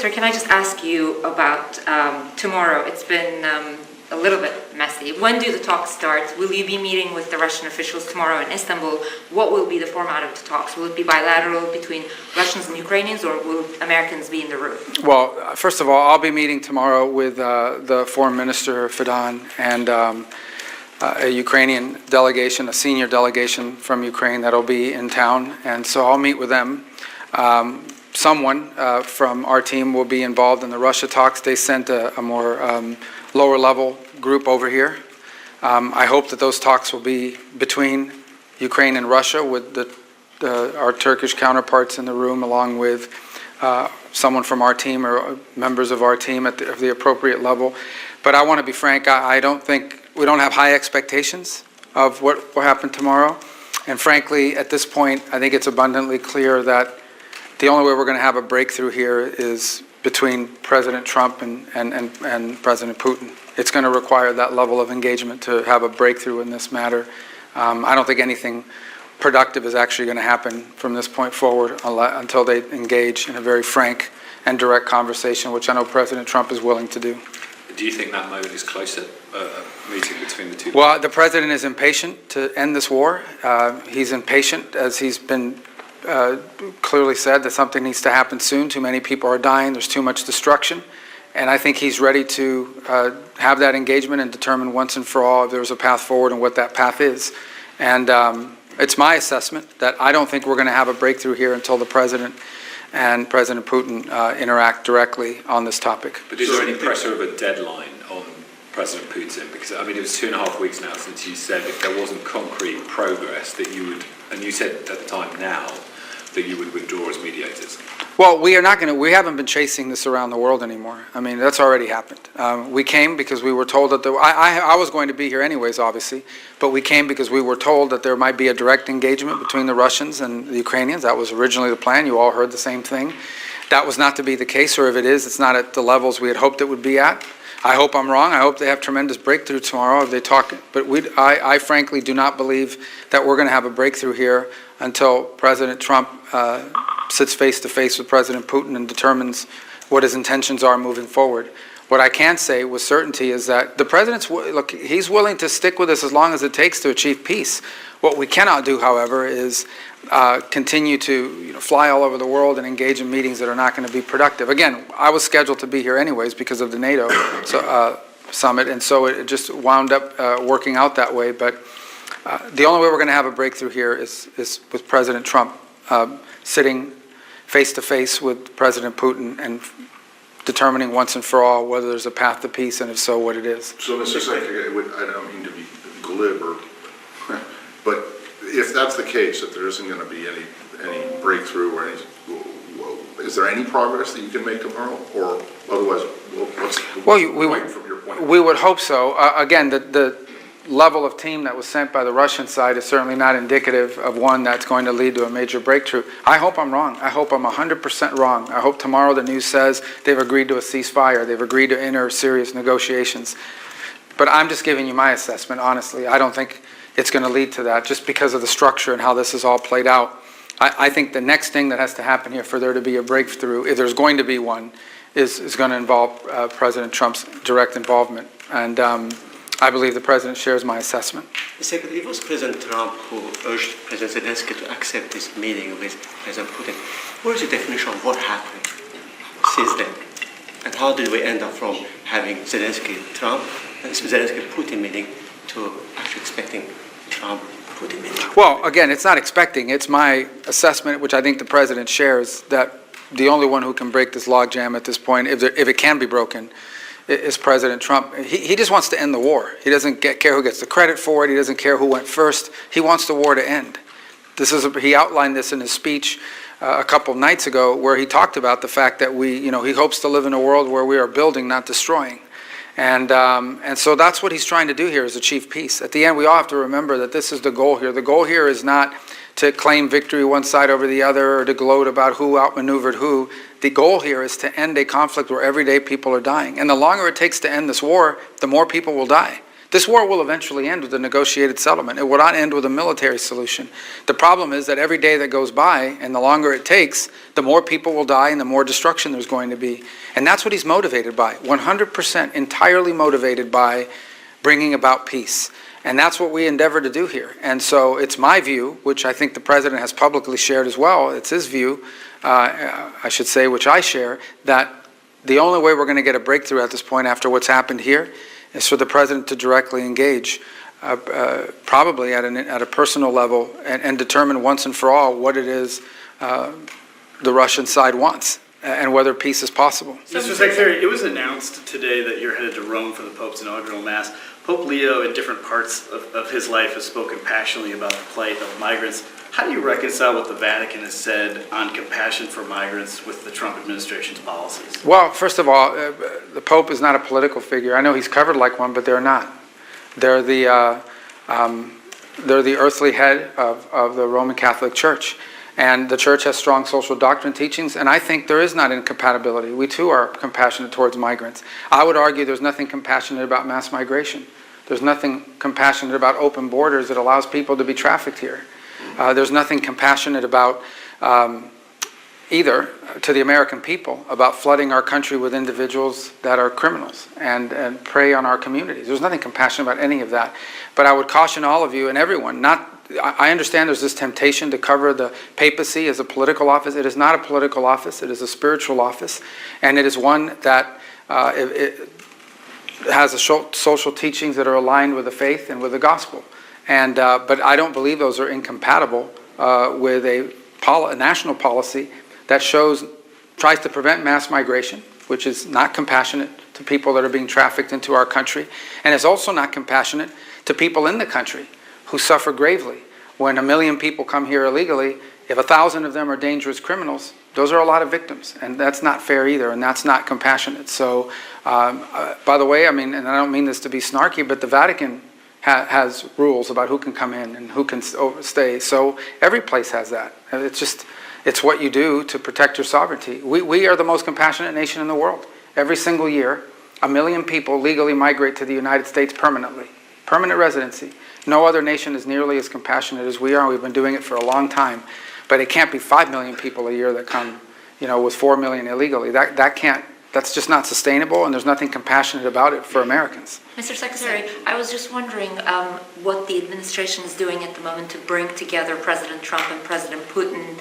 Minister, can I just ask you about tomorrow? It's been a little bit messy. When do the talks start? Will you be meeting with the Russian officials tomorrow in Istanbul? What will be the format of the talks? Will it be bilateral between Russians and Ukrainians, or will Americans be in the room? Well, first of all, I'll be meeting tomorrow with the Foreign Minister, Fidan, and a Ukrainian delegation, a senior delegation from Ukraine that'll be in town. And so I'll meet with them. Someone from our team will be involved in the Russia talks. They sent a more lower level group over here. I hope that those talks will be between Ukraine and Russia with our Turkish counterparts in the room, along with someone from our team or members of our team at the appropriate level. But I want to be frank, I don't think, we don't have high expectations of what will happen tomorrow. And frankly, at this point, I think it's abundantly clear that the only way we're going to have a breakthrough here is between President Trump and President Putin. It's going to require that level of engagement to have a breakthrough in this matter. I don't think anything productive is actually going to happen from this point forward until they engage in a very frank and direct conversation, which I know President Trump is willing to do. Do you think that moment is closer, meeting between the two? Well, the President is impatient to end this war. He's impatient, as he's been clearly said, that something needs to happen soon. Too many people are dying. There's too much destruction. And I think he's ready to have that engagement and determine once and for all if there's a path forward and what that path is. And it's my assessment that I don't think we're going to have a breakthrough here until the President and President Putin interact directly on this topic. But is there any pressure of a deadline on President Putin? Because, I mean, it was 2.5 weeks now since you said if there wasn't concrete progress that you would, and you said at the time now, that you would withdraw as mediators? Well, we haven't been chasing this around the world anymore. I mean, that's already happened. We came because we were told that I was going to be here anyways, obviously, but we came because we were told that there might be a direct engagement between the Russians and the Ukrainians. That was originally the plan. You all heard the same thing. That was not to be the case, or if it is, it's not at the levels we had hoped it would be at. I hope I'm wrong. I hope they have tremendous breakthrough tomorrow if they talk. But I frankly do not believe that we're going to have a breakthrough here until President Trump sits face to face with President Putin and determines what his intentions are moving forward. What I can say with certainty is that the President's, look, he's willing to stick with us as long as it takes to achieve peace. What we cannot do, however, is continue to fly all over the world and engage in meetings that are not going to be productive. Again, I was scheduled to be here anyways because of the NATO summit, and so it just wound up working out that way. But the only way we're going to have a breakthrough here is with President Trump sitting face-to-face with President Putin and determining once and for all whether there's a path to peace, and if so, what it is. So, Mr. Secretary, I don't mean to be glib, but if that's the case, that there isn't going to be any breakthrough or any, is there any progress that you can make tomorrow, or otherwise, what's the point from your point of view? We would hope so. Again, the level of team that was sent by the Russian side is certainly not indicative of one that's going to lead to a major breakthrough. I hope I'm wrong. I hope I'm 100% wrong. I hope tomorrow the news says they've agreed to a ceasefire. They've agreed to enter serious negotiations. But I'm just giving you my assessment, honestly. I don't think it's going to lead to that just because of the structure and how this is all played out. I think the next thing that has to happen here for there to be a breakthrough, if there's going to be one, is going to involve President Trump's direct involvement. And I believe the President shares my assessment. Secondly, it was President Trump who urged President Zelensky to accept this meeting with President Putin. What is the definition of what happened since then? And how did we end up from having Zelensky-Trump and Zelensky-Putin meeting to actually expecting Trump-Putin meeting? Well, again, it's not expecting. It's my assessment, which I think the President shares, that the only one who can break this logjam at this point, if it can be broken, is President Trump. He just wants to end the war. He doesn't care who gets the credit for it. He doesn't care who went first. He wants the war to end. He outlined this in his speech a couple of nights ago, where he talked about the fact that he hopes to live in a world where we are building, not destroying. And so that's what he's trying to do here, is achieve peace. At the end, we all have to remember that this is the goal here. The goal here is not to claim victory one side over the other or to gloat about who outmaneuvered who. The goal here is to end a conflict where everyday people are dying. And the longer it takes to end this war, the more people will die. This war will eventually end with a negotiated settlement. It will not end with a military solution. The problem is that every day that goes by, and the longer it takes, the more people will die and the more destruction there's going to be. And that's what he's motivated by, 100% entirely motivated by bringing about peace. And that's what we endeavor to do here. And so it's my view, which I think the President has publicly shared as well, it's his view, I should say, which I share, that the only way we're going to get a breakthrough at this point after what's happened here is for the President to directly engage, probably at a personal level, and determine once and for all what it is the Russian side wants, and whether peace is possible. Mr. Secretary, it was announced today that you're headed to Rome for the Pope's inaugural Mass. Pope Leo, in different parts of his life, has spoken passionately about the plight of migrants. How do you reconcile what the Vatican has said on compassion for migrants with the Trump administration's policies? Well, first of all, the Pope is not a political figure. I know he's covered like one, but they're not. They're the earthly head of the Roman Catholic Church. And the Church has strong social doctrine teachings, and I think there is not incompatibility. We too are compassionate towards migrants. I would argue there's nothing compassionate about mass migration. There's nothing compassionate about open borders that allows people to be trafficked here. There's nothing compassionate about either to the American people about flooding our country with individuals that are criminals and prey on our communities. There's nothing compassionate about any of that. But I would caution all of you and everyone, I understand there's this temptation to cover the papacy as a political office. It is not a political office. It is a spiritual office. And it is one that it has social teachings that are aligned with the faith and with the gospel. And but I don't believe those are incompatible with a national policy that tries to prevent mass migration, which is not compassionate to people that are being trafficked into our country, and is also not compassionate to people in the country who suffer gravely. When 1 million people come here illegally, if 1,000 of them are dangerous criminals, those are a lot of victims, and that's not fair either, and that's not compassionate. So, by the way, I mean, and I don't mean this to be snarky, but the Vatican has rules about who can come in and who can stay. So every place has that. It's what you do to protect your sovereignty. We are the most compassionate nation in the world. Every single year, 1 million people legally migrate to the United States permanently. Permanent residency. No other nation is nearly as compassionate as we are. We've been doing it for a long time. But it can't be 5 million people a year that come, with 4 million illegally. That's just not sustainable, and there's nothing compassionate about it for Americans. Mr. Secretary, I was just wondering what the administration is doing at the moment to bring together President Trump and President Putin.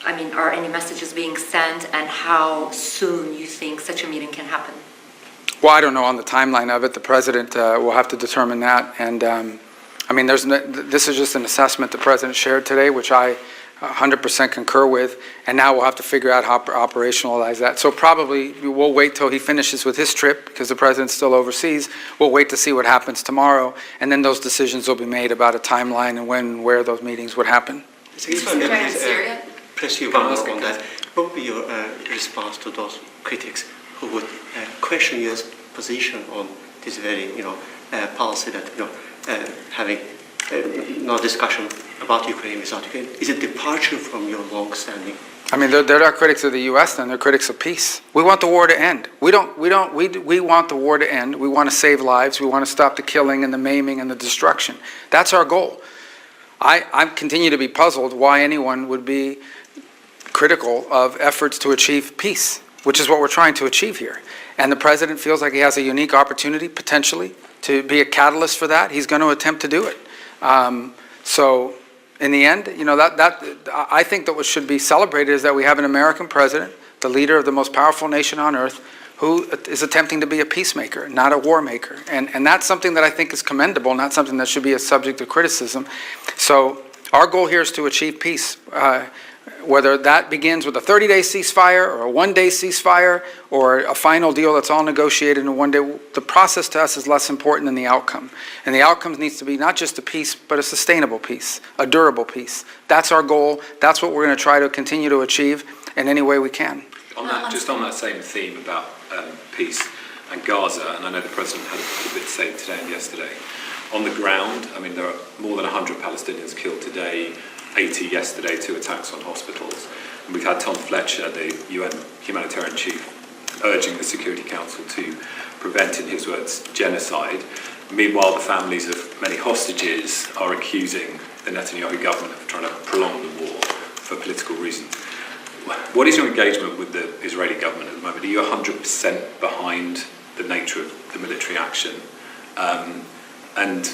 I mean, are any messages being sent, and how soon you think such a meeting can happen? Well, I don't know on the timeline of it. The President will have to determine that. And, I mean, this is just an assessment the President shared today, which I 100% concur with, and now we'll have to figure out how to operationalize that. So probably we'll wait till he finishes with his trip, because the President's still overseas. We'll wait to see what happens tomorrow, and then those decisions will be made about a timeline and when and where those meetings would happen. Syria? Press you one more on that. What would be your response to those critics who would question your position on this very, policy that, having no discussion about Ukraine without Ukraine? Is it departure from your long-standing? I mean, they're not critics of the U.S. then. They're critics of peace. We want the war to end. We want the war to end. We want to save lives. We want to stop the killing and the maiming and the destruction. That's our goal. I continue to be puzzled why anyone would be critical of efforts to achieve peace, which is what we're trying to achieve here. And the President feels like he has a unique opportunity, potentially, to be a catalyst for that. He's going to attempt to do it. So in the end, I think that what should be celebrated is that we have an American president, the leader of the most powerful nation on earth, who is attempting to be a peacemaker, not a war maker. And that's something that I think is commendable, not something that should be a subject of criticism. So our goal here is to achieve peace, whether that begins with a 30-day ceasefire or a one-day ceasefire or a final deal that's all negotiated in one day. The process to us is less important than the outcome. And the outcome needs to be not just a peace, but a sustainable peace, a durable peace. That's our goal. That's what we're going to try to continue to achieve in any way we can. Just on that same theme about peace and Gaza, and I know the President had a bit to say today and yesterday. On the ground, I mean, there are more than 100 Palestinians killed today, 80 yesterday, 2 attacks on hospitals. And we've had Tom Fletcher, the UN humanitarian chief, urging the Security Council to prevent, in his words, genocide. Meanwhile, the families of many hostages are accusing the Netanyahu government of trying to prolong the war for political reasons. What is your engagement with the Israeli government at the moment? Are you 100% behind the nature of the military action? And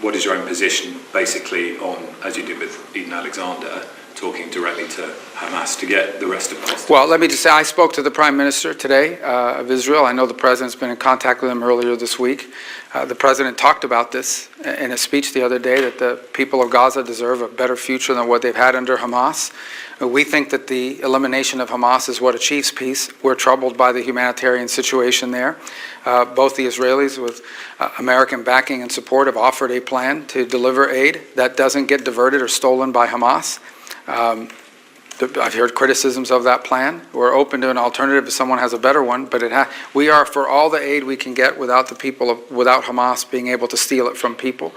what is your own position, basically, on, as you did with Eden Alexander, talking directly to Hamas to get the rest of the hostages? Well, let me just say, I spoke to the Prime Minister today of Israel. I know the President's been in contact with him earlier this week. The President talked about this in a speech the other day, that the people of Gaza deserve a better future than what they've had under Hamas. We think that the elimination of Hamas is what achieves peace. We're troubled by the humanitarian situation there. Both the Israelis, with American backing and support, have offered a plan to deliver aid that doesn't get diverted or stolen by Hamas. I've heard criticisms of that plan. We're open to an alternative if someone has a better one, but we are for all the aid we can get without without Hamas being able to steal it from people.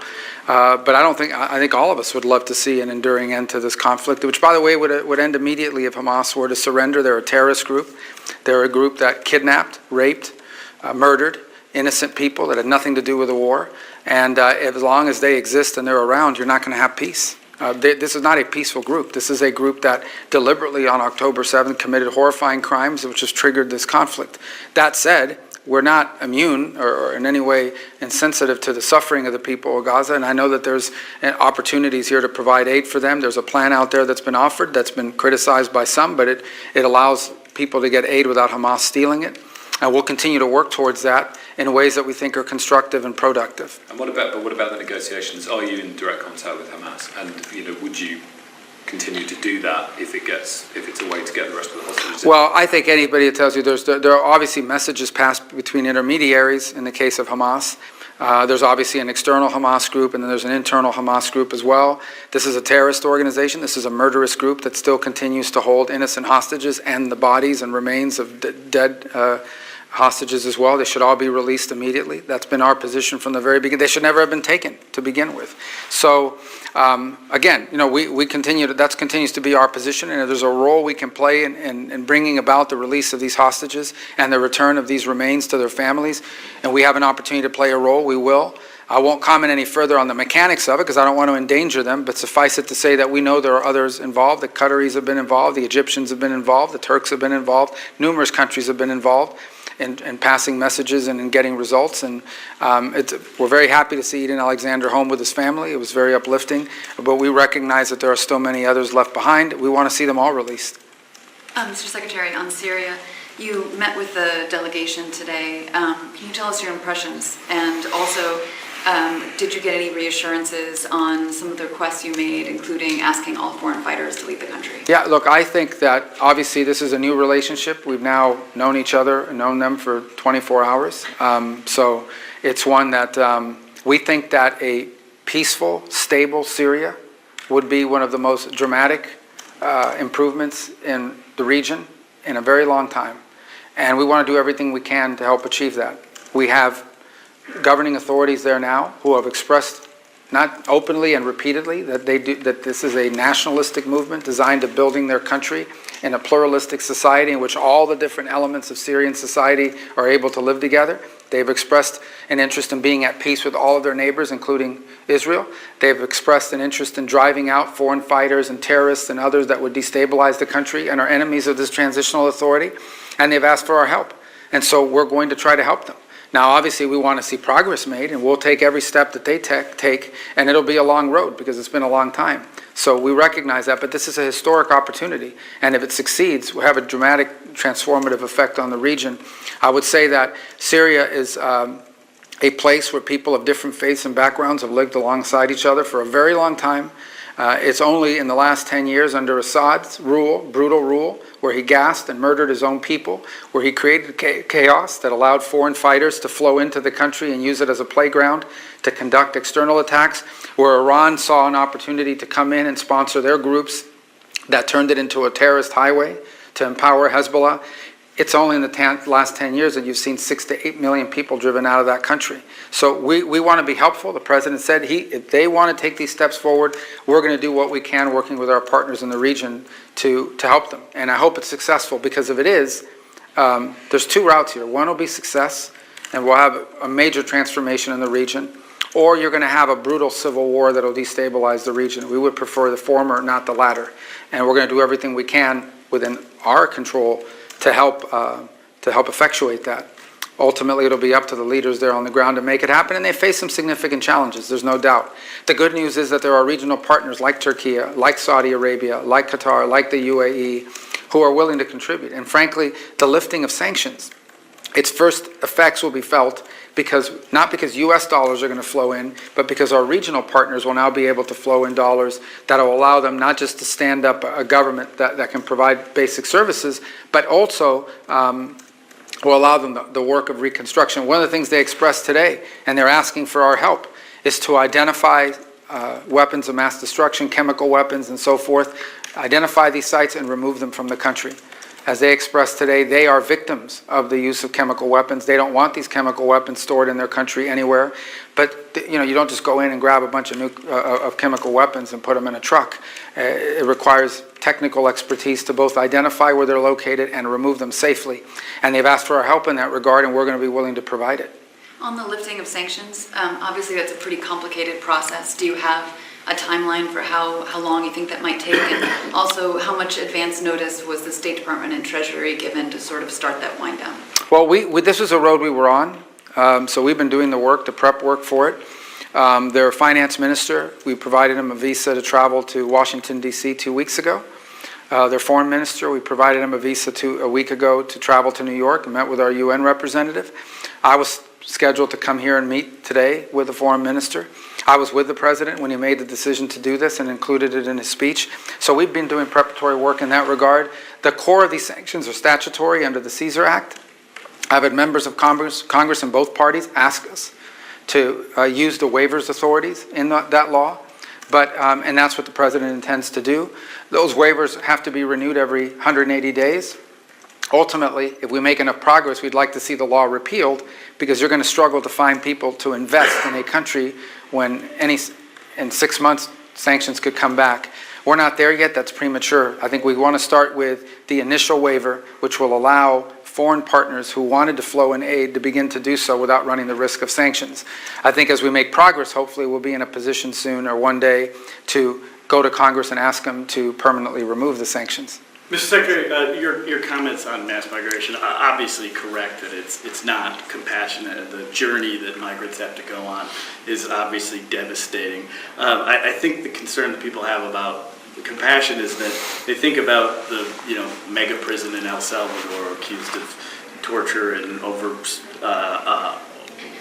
But I think all of us would love to see an enduring end to this conflict, which, by the way, would end immediately if Hamas were to surrender. They're a terrorist group. They're a group that kidnapped, raped, murdered innocent people that had nothing to do with the war. And as long as they exist and they're around, you're not going to have peace. This is not a peaceful group. This is a group that deliberately on October 7th committed horrifying crimes, which has triggered this conflict. That said, we're not immune or in any way insensitive to the suffering of the people of Gaza, and I know that there's opportunities here to provide aid for them. There's a plan out there that's been offered, that's been criticized by some, but it allows people to get aid without Hamas stealing it. And we'll continue to work towards that in ways that we think are constructive and productive. And what about the negotiations? Are you in direct contact with Hamas? And would you continue to do that if it's a way to get the rest of the hostages? Well, I think anybody that tells you there are obviously messages passed between intermediaries in the case of Hamas. There's obviously an external Hamas group, and then there's an internal Hamas group as well. This is a terrorist organization. This is a murderous group that still continues to hold innocent hostages and the bodies and remains of dead hostages as well. They should all be released immediately. That's been our position from the very beginning. They should never have been taken to begin with. So again, we continue to, that continues to be our position, and if there's a role we can play in bringing about the release of these hostages and the return of these remains to their families, and we have an opportunity to play a role, we will. I won't comment any further on the mechanics of it because I don't want to endanger them, but suffice it to say that we know there are others involved. The Qataris have been involved, the Egyptians have been involved, the Turks have been involved, numerous countries have been involved in passing messages and in getting results. And we're very happy to see Eden Alexander home with his family. It was very uplifting, but we recognize that there are still many others left behind. We want to see them all released. Mr. Secretary, on Syria, you met with the delegation today. Can you tell us your impressions? And also, did you get any reassurances on some of the requests you made, including asking all foreign fighters to leave the country? Yeah, look, I think that obviously this is a new relationship. We've now known each other and known them for 24 hours. So it's one that we think that a peaceful, stable Syria would be one of the most dramatic improvements in the region in a very long time. And we want to do everything we can to help achieve that. We have governing authorities there now who have expressed, not openly and repeatedly, that this is a nationalistic movement designed to building their country in a pluralistic society in which all the different elements of Syrian society are able to live together. They've expressed an interest in being at peace with all of their neighbors, including Israel. They've expressed an interest in driving out foreign fighters and terrorists and others that would destabilize the country and are enemies of this transitional authority. And they've asked for our help. And so we're going to try to help them. Now, obviously, we want to see progress made, and we'll take every step that they take, and it'll be a long road because it's been a long time. So we recognize that, but this is a historic opportunity, and if it succeeds, we'll have a dramatic transformative effect on the region. I would say that Syria is a place where people of different faiths and backgrounds have lived alongside each other for a very long time. It's only in the last 10 years under Assad's rule, brutal rule, where he gassed and murdered his own people, where he created chaos that allowed foreign fighters to flow into the country and use it as a playground to conduct external attacks, where Iran saw an opportunity to come in and sponsor their groups that turned it into a terrorist highway to empower Hezbollah. It's only in the last 10 years that you've seen 6 to 8 million people driven out of that country. So we want to be helpful. The President said if they want to take these steps forward, we're going to do what we can working with our partners in the region to help them. And I hope it's successful, because if it is, There's two routes here. One will be success, and we'll have a major transformation in the region, or you're going to have a brutal civil war that will destabilize the region. We would prefer the former, not the latter. And we're going to do everything we can within our control to help effectuate that. Ultimately, it'll be up to the leaders there on the ground to make it happen, and they face some significant challenges, there's no doubt. The good news is that there are regional partners like Turkey, like Saudi Arabia, like Qatar, like the UAE, who are willing to contribute. And frankly, the lifting of sanctions, its first effects will be felt not because U.S. dollars are going to flow in, but because our regional partners will now be able to flow in dollars that will allow them not just to stand up a government that can provide basic services, but also will allow them the work of reconstruction. One of the things they expressed today, and they're asking for our help, is to identify weapons of mass destruction, chemical weapons, and so forth, identify these sites and remove them from the country. As they expressed today, they are victims of the use of chemical weapons. They don't want these chemical weapons stored in their country anywhere. But you don't just go in and grab a bunch of chemical weapons and put them in a truck. It requires technical expertise to both identify where they're located and remove them safely. And they've asked for our help in that regard, and we're going to be willing to provide it. On the lifting of sanctions, obviously that's a pretty complicated process. Do you have a timeline for how long you think that might take? And also, how much advance notice was the State Department and Treasury given to sort of start that wind down? Well, this was a road we were on, so we've been doing the work, the prep work for it. Their finance minister, we provided him a visa to travel to Washington, D.C. 2 weeks ago. Their foreign minister, we provided him a visa a week ago to travel to New York and met with our UN representative. I was scheduled to come here and meet today with the foreign minister. I was with the president when he made the decision to do this and included it in his speech. So we've been doing preparatory work in that regard. The core of these sanctions are statutory under the Caesar Act. I've had members of Congress in both parties ask us to use the waivers authorities in that law, and that's what the president intends to do. Those waivers have to be renewed every 180 days. Ultimately, if we make enough progress, we'd like to see the law repealed, because you're going to struggle to find people to invest in a country when in 6 months sanctions could come back. We're not there yet. That's premature. I think we want to start with the initial waiver, which will allow foreign partners who wanted to flow in aid to begin to do so without running the risk of sanctions. I think as we make progress, hopefully we'll be in a position soon or one day to go to Congress and ask them to permanently remove the sanctions. Mr. Secretary, your comments on mass migration are obviously correct, that it's not compassionate. The journey that migrants have to go on is obviously devastating. I think the concern that people have about the compassion is that they think about the mega prison in El Salvador accused of torture and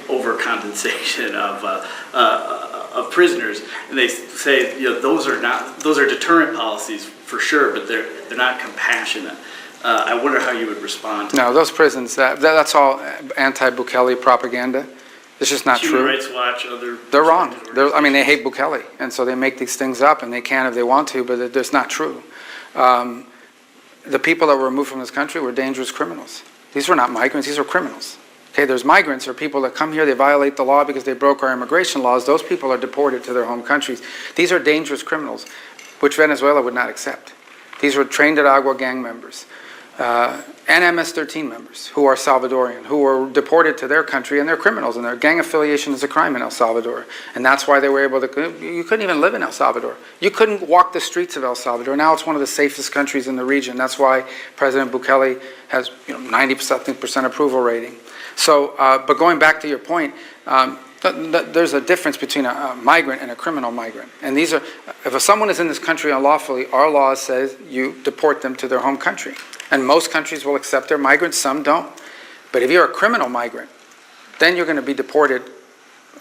overcompensation of prisoners, and they say those are deterrent policies for sure, but they're not compassionate. I wonder how you would respond to No, those prisons, that's all anti-Bukele propaganda. It's just not true. Human Rights Watch, other... They're wrong. They hate Bukele, and so they make these things up, and they can if they want to, but it's not true. The people that were removed from this country were dangerous criminals. These were not migrants, these were criminals. Okay, there's migrants, or people that come here, they violate the law because they broke our immigration laws. Those people are deported to their home countries. These are dangerous criminals, which Venezuela would not accept. These were trained at Agua gang members and MS-13 members who are Salvadorian, who were deported to their country, and they're criminals, and their gang affiliation is a crime in El Salvador. And that's why they were able to, you couldn't even live in El Salvador. You couldn't walk the streets of El Salvador. Now it's one of the safest countries in the region. That's why President Bukele has 90% approval rating. So, but going back to your point, there's a difference between a migrant and a criminal migrant. And these are, if someone is in this country unlawfully, our law says you deport them to their home country. And most countries will accept their migrants, some don't. But if you're a criminal migrant, then you're going to be deported,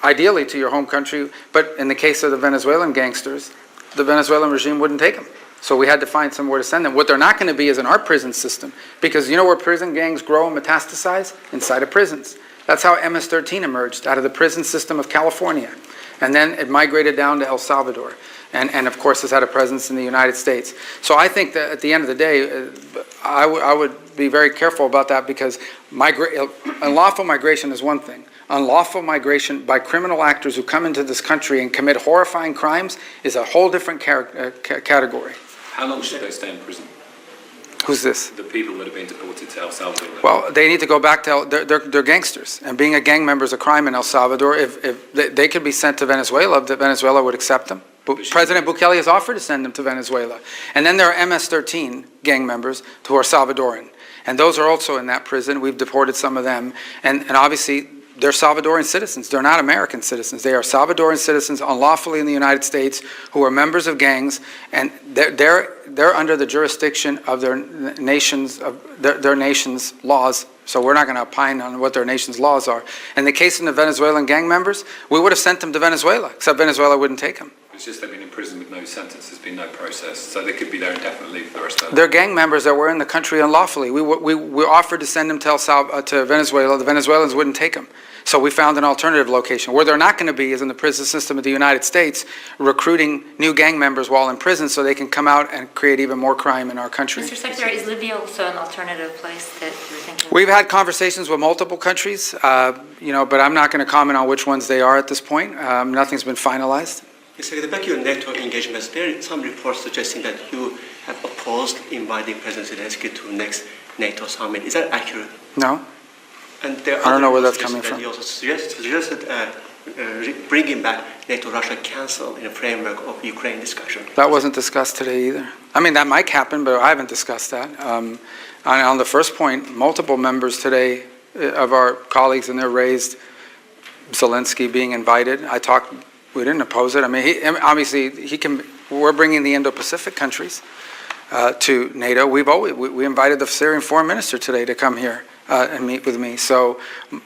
ideally to your home country. But in the case of the Venezuelan gangsters, the Venezuelan regime wouldn't take them. So we had to find somewhere to send them. What they're not going to be is in our prison system. Because you know where prison gangs grow and metastasize? Inside of prisons. That's how MS-13 emerged, out of the prison system of California. And then it migrated down to El Salvador. And of course, has had a presence in the United States. So I think that at the end of the day, I would be very careful about that, because unlawful migration is one thing. Unlawful migration by criminal actors who come into this country and commit horrifying crimes is a whole different category. How long should they stay in prison? Who's this? The people that have been deported to El Salvador. Well, they need to go back to, they're gangsters, and being a gang member is a crime in El Salvador. If they could be sent to Venezuela, Venezuela would accept them. President Bukele has offered to send them to Venezuela. And then there are MS-13 gang members who are Salvadoran, and those are also in that prison. We've deported some of them, and obviously they're Salvadoran citizens. They're not American citizens. They are Salvadoran citizens unlawfully in the United States who are members of gangs, and they're under the jurisdiction of their nation's laws. So we're not going to opine on what their nation's laws are. In the case of the Venezuelan gang members, we would have sent them to Venezuela, except Venezuela wouldn't take them. It's just they've been in prison with no sentence. There's been no process, so they could be there indefinitely for the rest of their life. They're gang members that were in the country unlawfully. We offered to send them to Venezuela. The Venezuelans wouldn't take them. So we found an alternative location. Where they're not going to be is in the prison system of the United States, recruiting new gang members while in prison so they can come out and create even more crime in our country. Mr. Secretary, is Libya also an alternative place that you're thinking? We've had conversations with multiple countries, but I'm not going to comment on which ones they are at this point. Nothing's been finalized. Secretary, back to your NATO engagements, there are some reports suggesting that you have opposed inviting President Zelensky to next NATO summit. Is that accurate? No? And there are I don't know where other that's coming suggestions that from. You also suggested bringing back NATO Russia Council in the framework of Ukraine discussion. That wasn't discussed today either. I mean, that might happen, but I haven't discussed that. On the first point, multiple members today of our colleagues in there raised Zelensky being invited. We didn't oppose it. I mean, obviously, we're bringing the Indo-Pacific countries to NATO. We invited the Syrian foreign minister today to come here and meet with me. So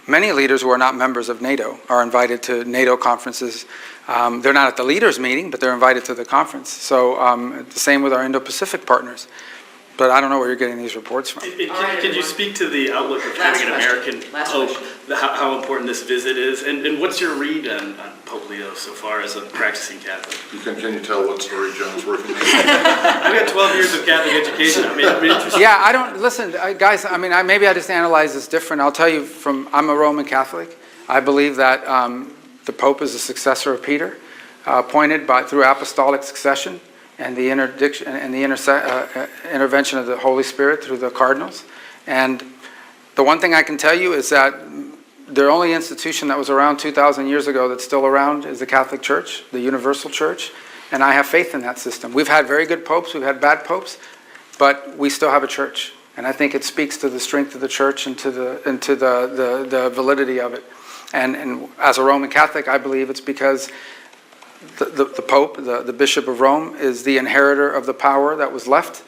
many leaders who are not members of NATO are invited to NATO conferences. They're not at the leaders' meeting, but they're invited to the conference. So the same with our Indo-Pacific partners. But I don't know where you're getting these reports from. Could you speak to the outlook of having an American Pope, how important this visit is, and what's your read on Pope Leo so far as a practicing Catholic? Can you tell what story John's working on? I've got 12 years of Catholic education. I mean, I'm interested. Yeah, I don't, listen, guys, I mean, maybe I just analyze this different. I'll tell you I'm a Roman Catholic. I believe that the Pope is a successor of Peter, appointed through apostolic succession and the intervention of the Holy Spirit through the cardinals. And the one thing I can tell you is that the only institution that was around 2,000 years ago that's still around is the Catholic Church, the Universal Church, and I have faith in that system. We've had very good popes, we've had bad popes, but we still have a church. And I think it speaks to the strength of the church and to the validity of it. And as a Roman Catholic, I believe it's because the Pope, the Bishop of Rome, is the inheritor of the power that was left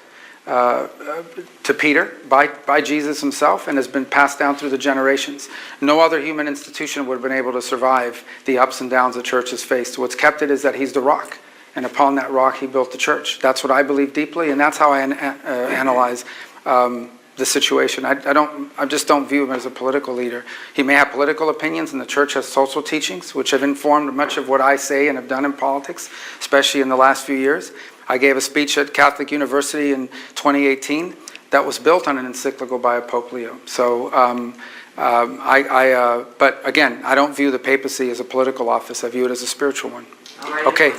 to Peter by Jesus himself and has been passed down through the generations. No other human institution would have been able to survive the ups and downs the church has faced. What's kept it is that he's the rock, and upon that rock he built the church. That's what I believe deeply, and that's how I analyze the situation. I just don't view him as a political leader. He may have political opinions, and the church has social teachings, which have informed much of what I say and have done in politics, especially in the last few years. I gave a speech at Catholic University in 2018 that was built on an encyclical by Pope Leo. So, but again, I don't view the papacy as a political office. I view it as a spiritual one. Okay.